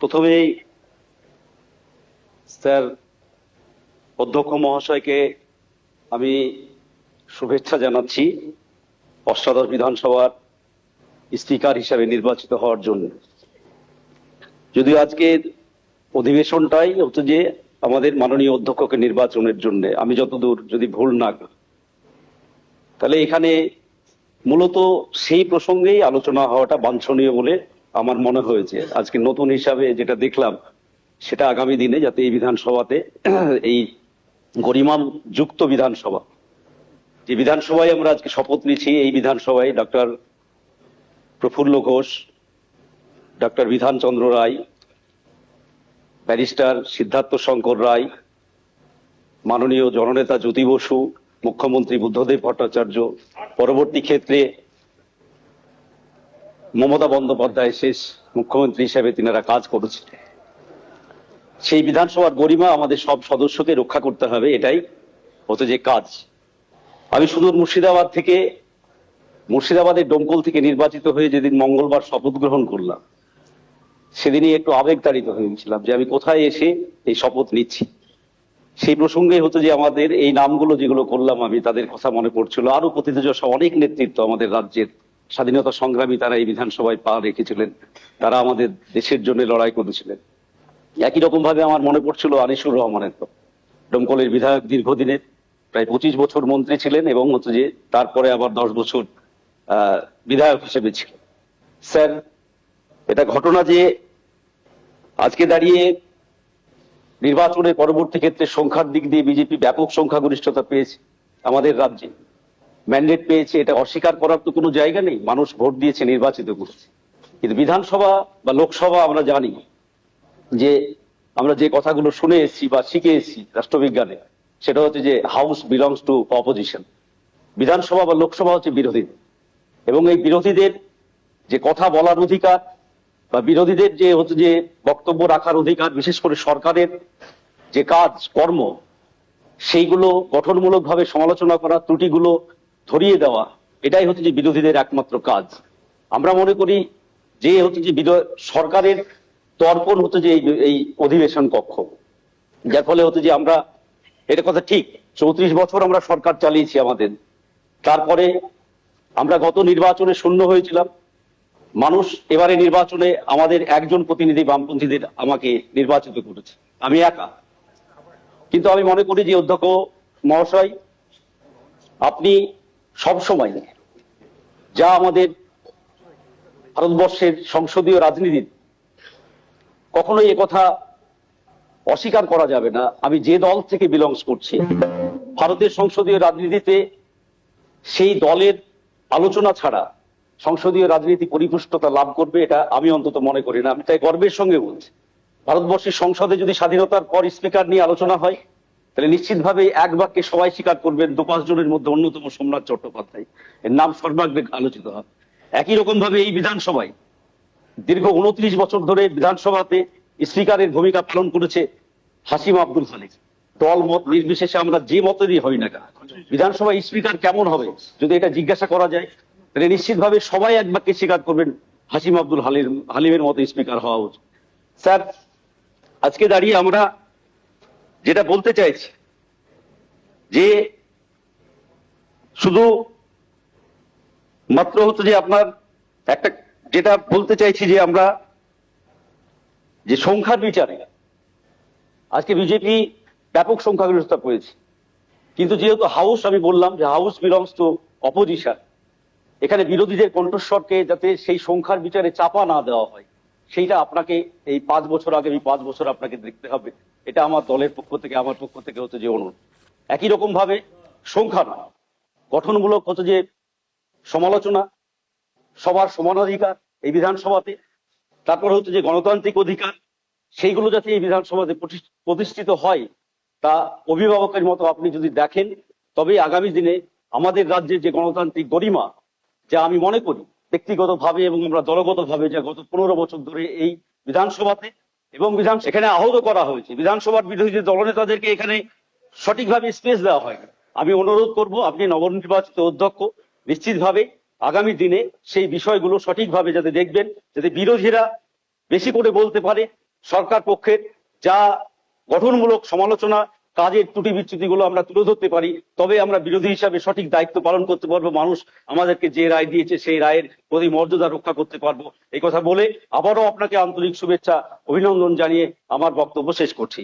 প্রথমেই স্যার অধ্যক্ষ মহাশয়কে আমি শুভেচ্ছা জানাচ্ছি অষ্টাদশ বিধানসভার স্পিকার হিসাবে নির্বাচিত হওয়ার জন্য। যদিও আজকের অধিবেশনটাই হচ্ছে যে আমাদের মাননীয় অধ্যক্ষকে নির্বাচনের জন্য, আমি যতদূর যদি ভুল না করি, তাহলে এখানে মূলত সেই প্রসঙ্গেই আলোচনা হওয়াটা বাঞ্ছনীয় বলে আমার মনে হয়েছে। আজকে নতুন হিসাবে যেটা দেখলাম সেটা আগামী দিনে যাতে এই বিধানসভাতে এই গরিমা যুক্ত বিধানসভা, যে বিধানসভায় আমরা আজকে শপথ নিচ্ছি, এই বিধানসভায় ডক্টর প্রফুল্ল ঘোষ, ডক্টর বিধানচন্দ্র রায়, ব্যারিস্টার সিদ্ধার্থ শঙ্কর রায়, মাননীয় জননেতা জ্যোতি বসু, মুখ্যমন্ত্রী বুদ্ধদেব ভট্টাচার্য, পরবর্তী ক্ষেত্রে মমতা বন্দ্যোপাধ্যায় শেষ মুখ্যমন্ত্রী হিসেবে তিনারা কাজ করেছেন। সেই বিধানসভার গরিমা আমাদের সব সদস্যকে রক্ষা করতে হবে, এটাই হচ্ছে যে কাজ। আমি সুদূর মুর্শিদাবাদের ডোমকল থেকে নির্বাচিত হয়ে যেদিন মঙ্গলবার শপথ গ্রহণ করলাম, সেদিনই একটু আবেগতাড়িত হয়ে গেছিলাম যে আমি কোথায় এসে এই শপথ নিচ্ছি। সেই প্রসঙ্গে হচ্ছে যে আমাদের এই নামগুলো যেগুলো করলাম আমি, তাদের কথা মনে পড়ছিল। আরো প্রতিনিধিদশা অনেক নেতৃত্ব আমাদের রাজ্যের স্বাধীনতা সংগ্রামী, তারা এই বিধানসভায় পা রেখেছিলেন, তারা আমাদের দেশের জন্য লড়াই করেছিলেন। একই রকম ভাবে আমার মনে পড়ছিল আনিসুর রহমানের, ডোমকলের বিধায়ক, দীর্ঘদিনের প্রায় 25 বছর মন্ত্রী ছিলেন এবং হচ্ছে যে তারপরে আবার 10 বছর বিধায়ক হিসেবে ছিলেন। স্যার, এটা ঘটনা যে আজকে দাঁড়িয়ে নির্বাচনের পরবর্তী ক্ষেত্রে সংখ্যার দিক দিয়ে বিজেপি ব্যাপক সংখ্যাগরিষ্ঠতা পেয়েছে, আমাদের রাজ্যে ম্যান্ডেট পেয়েছে, এটা অস্বীকার করার তো কোনো জায়গা নেই। মানুষ ভোট দিয়েছে, নির্বাচিত করেছে। কিন্তু বিধানসভা বা লোকসভা আমরা জানি যে আমরা যে কথাগুলো শুনে এসেছি বা শিখে এসেছি রাষ্ট্রবিজ্ঞানে, সেটা হচ্ছে যে হাউস বিলংস টু অপোজিশন। বিধানসভা বা লোকসভা হচ্ছে বিরোধীদের, এবং এই বিরোধীদের যে কথা বলার অধিকার বা বিরোধীদের যে হচ্ছে যে বক্তব্য রাখার অধিকার, বিশেষ করে সরকারের যে কাজ কর্ম, সেইগুলো গঠনমূলকভাবে সমালোচনা করা, ত্রুটিগুলো ধরিয়ে দেওয়া, এটাই হচ্ছে যে বিরোধীদের একমাত্র কাজ। আমরা মনে করি যে হচ্ছে যে সরকারের তর্পণ হচ্ছে যে এই অধিবেশন কক্ষ, যার ফলে হচ্ছে যে আমরা, এটা কথা ঠিক, 34 বছর আমরা সরকার চালিয়েছি আমাদের, তারপরে আমরা গত নির্বাচনে শূন্য হয়েছিলাম। মানুষ এবারে নির্বাচনে আমাদের একজন প্রতিনিধি বামপন্থীদের আমাকে নির্বাচিত করেছে, আমি একা। কিন্তু আমি মনে করি যে অধ্যক্ষ মহাশয়, আপনি সবসময় যা আমাদের ভারতবর্ষের সংসদীয় রাজনীতির, কখনোই একথা অস্বীকার করা যাবে না, আমি যে দল থেকে বিলংস করছি, ভারতের সংসদীয় রাজনীতিতে সেই দলের আলোচনা ছাড়া সংসদীয় রাজনীতি পরিপুষ্টতা লাভ করবে, এটা আমি অন্তত মনে করি না। আমি তাই গর্বের সঙ্গে বলছি, ভারতবর্ষের সংসদে যদি স্বাধীনতার পর স্পিকার নিয়ে আলোচনা হয়, তাহলে নিশ্চিতভাবে এক বাক্যে সবাই স্বীকার করবেন 2-5 জনের মধ্যে অন্যতম সোমনাথ চট্টোপাধ্যায়, এর নাম সর্বাগ্রে আলোচিত হবে। একই রকম ভাবে এই বিধানসভায় দীর্ঘ 29 বছর ধরে বিধানসভাতে স্পিকারের ভূমিকা পালন করেছে হাসিম আব্দুল খালেক। দল মত নির্বিশেষে আমরা যে মতেরই হই না কেন, বিধানসভায় স্পিকার কেমন হবে যদি এটা জিজ্ঞাসা করা যায়, তাহলে নিশ্চিতভাবে সবাই এক বাক্যে স্বীকার করবেন হাসিম আব্দুল হালিমের মতো স্পিকার হওয়া উচিত। স্যার, আজকে দাঁড়িয়ে আমরা যেটা বলতে চাইছি যে শুধু মাত্র হচ্ছে যে আপনার একটা, যেটা বলতে চাইছি যে আমরা যে সংখ্যার বিচারে আজকে বিজেপি ব্যাপক সংখ্যাগরিষ্ঠতা পেয়েছে, কিন্তু যেহেতু হাউস, আমি বললাম যে হাউস বিলংস টু অপোজিশন, এখানে বিরোধীদের কণ্ঠস্বরকে যাতে সেই সংখ্যার বিচারে চাপা না দেওয়া হয়, সেইটা আপনাকে এই 5 বছর আগে, 5 বছর আপনাকে দেখতে হবে। এটা আমার দলের পক্ষ থেকে, আমার পক্ষ থেকে হচ্ছে যে অনুরোধ। একই রকম ভাবে সংখ্যা না, গঠনমূলক হচ্ছে যে সমালোচনা, সবার সমানাধিকার এই বিধানসভাতে, তারপর হচ্ছে যে গণতান্ত্রিক অধিকার, সেইগুলো যাতে এই বিধানসভাতে প্রতিষ্ঠিত হয়, তা অভিভাবকের মতো আপনি যদি দেখেন, তবে আগামী দিনে আমাদের রাজ্যের যে গণতান্ত্রিক গরিমা, যা আমি মনে করি ব্যক্তিগতভাবে এবং আমরা দলগতভাবে, যা গত 15 বছর ধরে এই বিধানসভাতে এবং এখানে আহত করা হয়েছে, বিধানসভার বিরোধী দলনেতাদেরকে এখানে সঠিকভাবে স্পেস দেওয়া হয়। আমি অনুরোধ করব, আপনি নবনির্বাচিত অধ্যক্ষ নিশ্চিতভাবে আগামী দিনে সেই বিষয়গুলো সঠিকভাবে যাতে দেখবেন, যাতে বিরোধীরা বেশি করে বলতে পারে সরকার পক্ষের যা গঠনমূলক সমালোচনা, কাজের ত্রুটি বিচ্যুতিগুলো আমরা তুলে ধরতে পারি, তবে আমরা বিরোধী হিসাবে সঠিক দায়িত্ব পালন করতে পারবো। মানুষ আমাদেরকে যে রায় দিয়েছে সেই রায়ের প্রতি মর্যাদা রক্ষা করতে পারবো। এই কথা বলে আবারও আপনাকে আন্তরিক শুভেচ্ছা, অভিনন্দন জানিয়ে আমার বক্তব্য শেষ করছি।